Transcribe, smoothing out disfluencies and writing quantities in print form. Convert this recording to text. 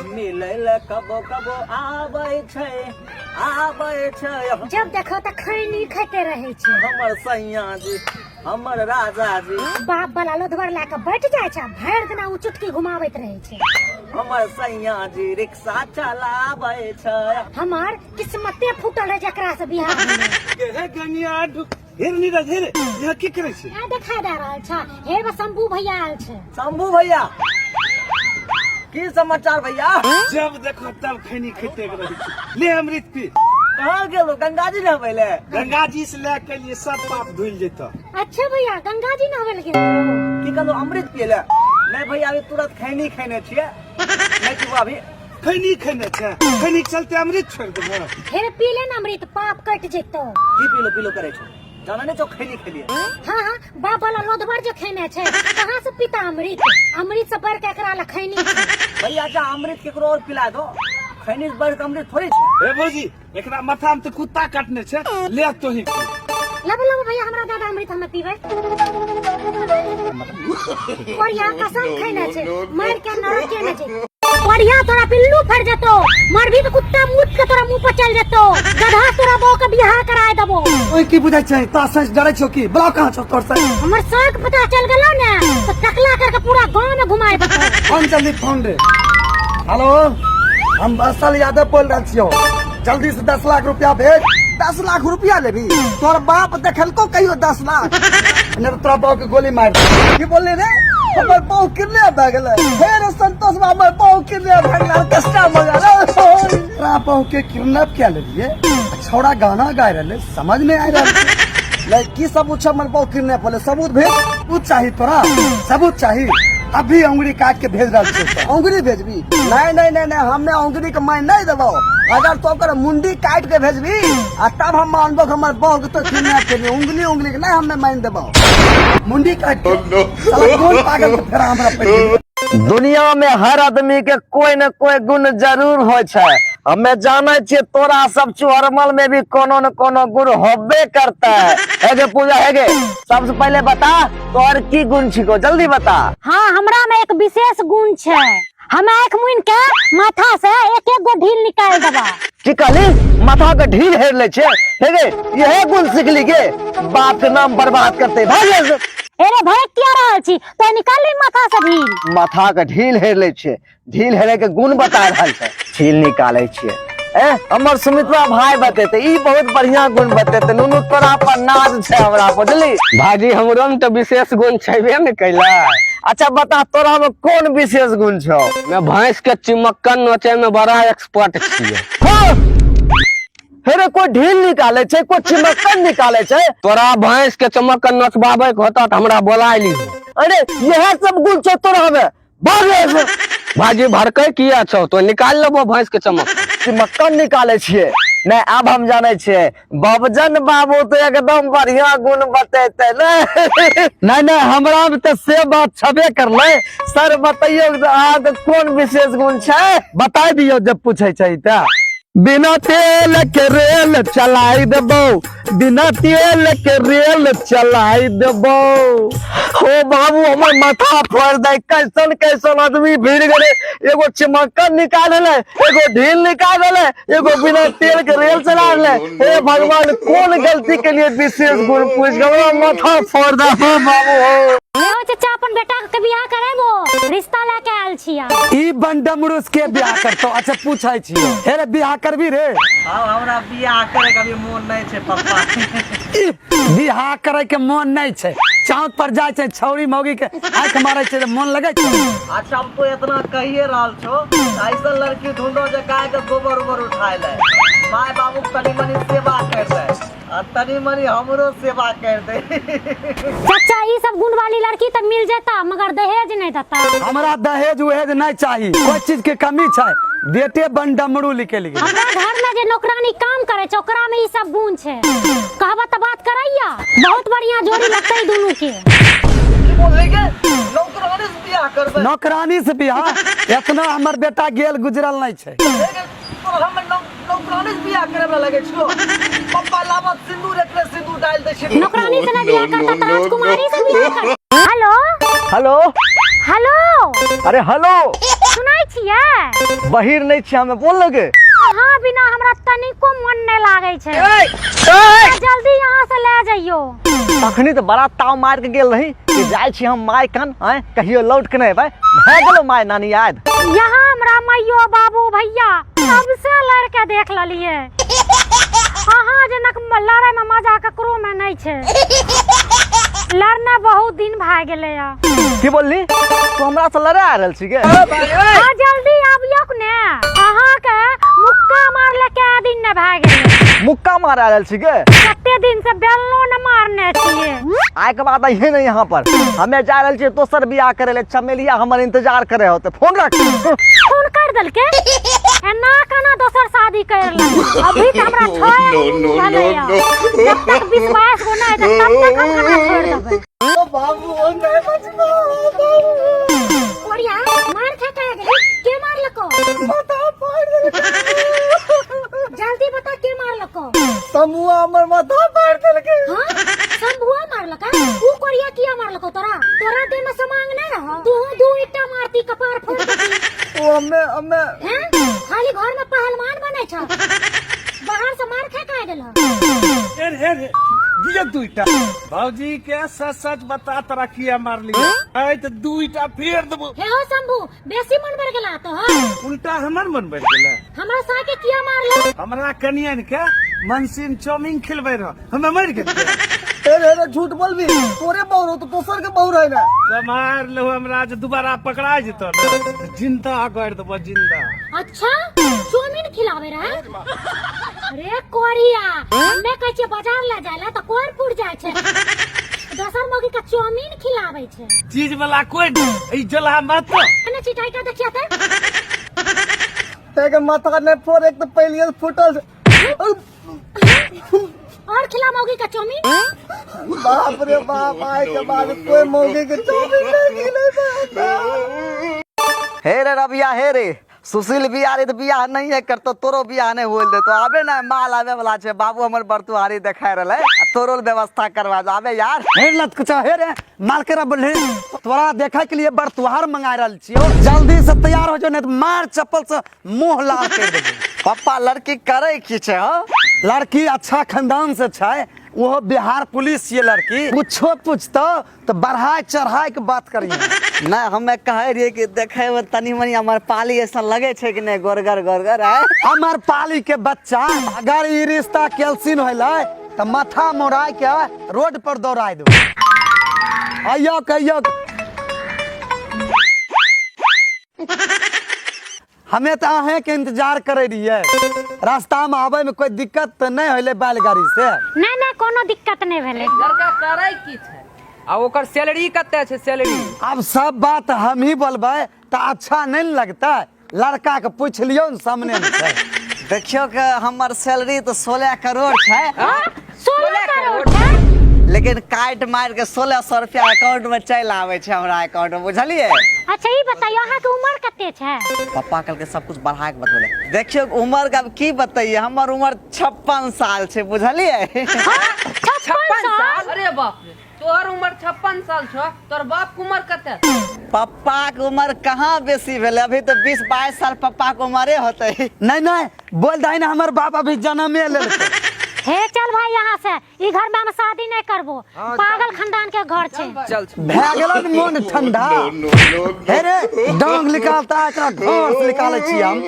मिले ले कबो कबो आबै छै जब देखो तो खैनी खाते रहे छे। हमर सैया जी हमर राजा जी बाप वाला लोधवर लाके बैठ जाए छे, भर दिन उ चुटकी घुमावत रहे छे। हमर सैया जी रिक्शा चलाबै छै। हमार किस्मते फूटल है जकरा से बियाह भेलै। हे कनिया हिरनी रे हिर यहाँ की करे छे? आ देखा दे रहल छे, हे बा शंभू भैया आयल छे। शंभू भैया की समाचार भैया? जब देखो तब खैनी खेते रहे छे। ले अमृत पी। कहाँ गेलो? गंगा जी नहबै ले? गंगा जी से लेके लिए सब पाप धुल जेतो। अच्छा भैया गंगा जी नहबै लगे की कहलो अमृत पिए ले? नहीं भैया अभी तुरंत खैनी खेने छिए, नहीं पीबो अभी। खैनी खेने छे, खैनी के चलते अमृत छोड़ देबो। फिर पी ले न अमृत, पाप कट जेतो। की पीलो करे छो? जाना नहीं तो खैनी खेलिए। हाँ बाप वाला लोधवर जो खेने छे, कहाँ से पीता अमृत? अमृत से बढ़ के एकरा ला खैनी छे। भैया जा अमृत केकरो और पिला दो, खैनी से बढ़ के अमृत थोड़ी छे। हे भौजी एकरा माथा में तो कुत्ता काटने छे, ले तो ही लब भैया हमरा दादा अमृत हम पीबै। और यहाँ कसम खैने छे, मार के नरक के न छे। बढ़िया तोरा पिल्लू फड़ जतो, मरभी तो कुत्ता मुत के तोरा मुंह पर चल जतो। गधा तोरा बो के बियाह कराय देबो। ओए की बुझाय छै? ता सच डरै छौ की? ब्लॉक कहां छौ तोर से? हमर शौक पता चल गेलो ने तो टकला करके पूरा गांव में घुमाय देतो। फोन जल्दी फोन रे। हेलो हम असल यादव बोल रहल छियो, जल्दी से 10 लाख रुपया भेज। 10 लाख रुपया लेबी? तोर बाप देखलको कहियो 10 लाख? ने तोरा बाप के गोली मार दे। की बोलले रे? हमर बाऊ किने भ गेलै? फेर संतोष बा हमर बाऊ किने भ गेलै? कष्टा मजा तोरा बाऊ के किडनैप क्या लेलिए? छौड़ा गाना गाय रहले, समझ में आय रहल ले की सबूत हमर बाऊ किडनैप होले? सबूत भेज। सबूत चाहिए तोरा? सबूत चाहिए? अभी उंगली काट के भेज रहा छे। उंगली भेजबी? नहीं हमने उंगली के माय नहीं देबो। अगर तो ओकर मुंडी काट के भेजबी आ तब हम मानबो हमर बाऊ के तो किडनैप केली। उंगली के नहीं हमें मान देबो, मुंडी काट के। साला कौन पागल के फेरा हमरा पड़? दुनिया में हर आदमी के कोई न कोई गुण जरूर हो छै। हमें जाने छे तोरा सब चुहरमल में भी कोनो न कोनो गुण होबे करता है। हेगे पूजा हेगे, सबसे पहले बता तोर की गुण छिको, जल्दी बता। हाँ हमरा में एक विशेष गुण छे, हम आँख मुन के माथा से एक गो ढील निकाल देबा। की कहली? माथा के ढील हेर ले छे? हेगे यही गुण सीखली के? बाप के नाम बर्बाद करते भागे। अरे भाई क्या रहल छी तो निकाल ले माथा से ढील। माथा के ढील हेर ले छे, ढील हेरे के गुण बता रहल छे, ढील निकाले छिए। हमर सुमित्रा भाई बतेते ई बहुत बढ़िया गुण बतेते। नुनू तोरा पर नाज छे हमरा, बुझली? भाजी हमरो में तो विशेष गुण छेबे न कैला। अच्छा बता तोरा में कौन विशेष गुण छौ? मैं भैंस के चिमक्कन नोचे में बड़ा एक्सपर्ट छिए। हेरे कोई ढील निकाले छे, कोई चिमक्कन निकाले छे। तोरा भैंस के चिमक्कन नचबाबे के होता त हमरा बोलाय ली। अरे यह सब गुण छौ तोरा में? भागे भाजी भड़कै किया छौ? तो निकाल लेबो भैंस के चिमक्कन निकाले छिए। नहीं अब हम जाने छे बाबूजन बाबू तो एकदम बढ़िया गुण बतेते। नहीं हमरा में तो से बात छबे करले। सर बताइयो आगे कौन विशेष गुण छे? बता दियो जब पूछे छे त। बिना तेल के रेल चलाई देबो, बिना तेल के रेल चलाई देबो। हो बाबू हमर माथा फोड़ दे। कैसन कैसन आदमी भीड़ गए, एगो चिमक्कन निकाल ले, एगो ढील निकाल ले, एगो बिना तेल के रेल चला ले। हे भगवान कौन गलती के लिए विशेष गुण पूछ गए? माथा फोड़ दे हो बाबू। हो चाचा अपन बेटा के बियाह करेबो, रिश्ता लेके आयल छिया। ई बंडमरुस के बियाह करतो? अच्छा पूछै छी हेरे बियाह करबी रे? हां हमरा बियाह करे के अभी मन नहीं छे पप्पा। बियाह करे के मन नहीं छे? चौक पर जाय छे छौरी मौगी के आंख मारे छे मन लगे छे? अच्छा अब तो इतना कहिए रहल छो, ऐसा लड़की ढूंढो जे गाय के गोबर उबर उठाए ले, माय बाबू तनी मनी सेवा कर दे और तनी मनी हमरो सेवा कर दे। चाचा ई सब गुण वाली लड़की तो मिल जाता मगर दहेज नहीं देता। हमरा दहेज उहेज नहीं चाहिए, कोई चीज के कमी छे? बेटे बंडमरू लिखे लिखे। हमरा घर में जे नौकरानी काम करे छे ओकरा में ई सब गुण छे। कहबा त बात करैया, बहुत बढ़िया जोड़ी लगतै दोनों के। बोले के नौकरानी से बियाह करबे? नौकरानी से बियाह? इतना हमर बेटा गेल गुजरल नहीं छे। तो हम नौकरानी से बियाह करे में लगे छो। पप्पा लाबत सिंदूर एकरे सिंदूर डाल दे छे। नौकरानी से ना बियाह करता त राजकुमारी से बियाह कर। हेलो हेलो हेलो अरे हेलो सुनाई नहीं छियै? बहिर नहीं छी हमें बोल लगे। अहाँ बिना हमरा तनिको मन नहीं लागे छै। जल्दी यहाँ से ले जाइयो। तखनी तो बड़ा ताव मार के गेल रही कि जाय छी हम माय कन हैं कहियो लौट के नहीं भाई भए गेलो माय नानी याद। यहाँ हमरा मैयो बाबू भैया सबसे लड़के देख ललिए। अहाँ जनक लड़ाई में मजा ककरो में नहीं छै। लड़ने बहुत दिन भाग गेले या। की बोलली तू हमरा से लड़े आ रहल छी गे? जल्दी आबियो ने। अहाँ के मुक्का मारले के दिन ने भाग गेले। मुक्का मार आ रहल छी गे? कते दिन से बेलनो न मारने छिए। आय के बाद अइहे नहीं यहाँ पर हमें जा रहल छी दोसर बियाह करे ले। चमेलिया हमर इंतजार करे होते। फोन रख। फोन कर दल के एना कना दोसर शादी कर ले। अभी त हमरा भले या। जब तक विश्वास हो ना तब तक हम कना छोड़ देबै। ओ बाबू ओ नहीं बचबो बाबू। ओरिया मार खाता गेली के मारलको? माथा फाड़ देलकै। जल्दी बता के मारलको? समुआ हमर माथा फाड़ देलकै। हां शंभुआ मारलका? ऊ कोरिया किया मारलको तोरा? तोरा देह में समांग नहीं रह। तू दू ईटा मारती कपार फोड़ देती। ओ हमें हैं खाली घर में पहलवान बने छ। बाहर से मार खा के गेल। दिया दुईटा भौजी के सच सच बता तोरा किया मार लिया। आय तो दुईटा फेर देबो। हे हो शंभू बेसी मन बढ़ गेला तो ह। उल्टा हमर मन बढ़ गेला। हमरा साथे किया मारले? हमरा कनियन के मनसीन चाउमीन खिलबै रह हमें मर गेल। रे झूठ बोलबी। तोरे बहु तो दोसर के बहु रहे ना। मार लो हमरा जे दोबारा पकड़ा जेतो ना जिंदा कर देबो जिंदा। अच्छा चाउमीन खिलावे रहा? अरे कोरिया हमें कहै छै बाजार ले जायला त कोन पुर जाय छै। दोसर मौगी के चाउमीन खिलावे छै। चीज वाला कोई ई जला मत। एने चिटाई का देखिया त। तेरे माथा ने फोड़ एक तो पहले से फुटल। और खिला मौगी का चाउमीन? बाप रे बाप आए के बाद कोई मौके के चाउमीन नहीं खिले। हे रे रबिया हे रे सुशील बियाह रे तो बियाह नहीं है करतो तोरो बियाह नहीं होल दे तो आबे ना माल आवे वाला छे। बाबू हमर बरतुहारी देखाय रहले तोरो व्यवस्था करवा दो। आबे यार हे लत कुछ हे रे माल करा बोले तोरा देखा के लिए बरतुहार मंगा रहल छियो। जल्दी से तैयार हो जो नहीं तो मार चप्पल से मुंह लाल कर देबे। पापा लड़की करे की छे हो? लड़की अच्छा खानदान से छै। वो बिहार पुलिस ये लड़की कुछो पूछतो तो बढ़ाई चढ़ाई के बात करिए। नहीं हमें कहे रहिए कि देखे में तनी मनी हमार पाली ऐसा लगे छे कि नहीं गोरगर गोरगर है। हमार पाली के बच्चा अगर ये रिश्ता कैल्सिन होले तो माथा मोड़ाई के रोड पर दौड़ाई दो। आइयो कहियो हमें तो अहे के इंतजार करे रहिए। रास्ता में आवे में कोई दिक्कत तो नहीं होले बैलगाड़ी से? नहीं कोनो दिक्कत नहीं भेले। लड़का करे की छै आ ओकर सैलरी कते छै? सैलरी अब सब बात हम ही बोलबे तो अच्छा नहीं लगता। लड़का के पूछ लियो न सामने में छै। देखियो के हमर सैलरी तो 16 करोड़ छे। 16 करोड़ है? लेकिन काट मार के 1600 रुपया अकाउंट में चल आवे छे हमरा अकाउंट में बुझलिए। अच्छा ये बताइयो अहाँ के उम्र कते छै? पापा कल के सब कुछ बढ़ा के बतले। देखियो उम्र का की बताइए हमर उम्र 56 साल छे बुझलिए। 56 साल? अरे बाप रे तोहर उम्र 56 साल छौ। तोर बाप के उम्र कते? पापा के उम्र कहाँ बेसी भेले अभी तो 20-22 साल पापा के उम्रे होते। नहीं बोल दही ना हमार बाप अभी जन्मे ले। हे चल भाई यहाँ से ई घर में हम शादी नहीं करबो। पागल खानदान के घर छे। चल भए गेलन मन ठंडा। हे रे डांग निकालता एकरा घर से निकाले छी हम।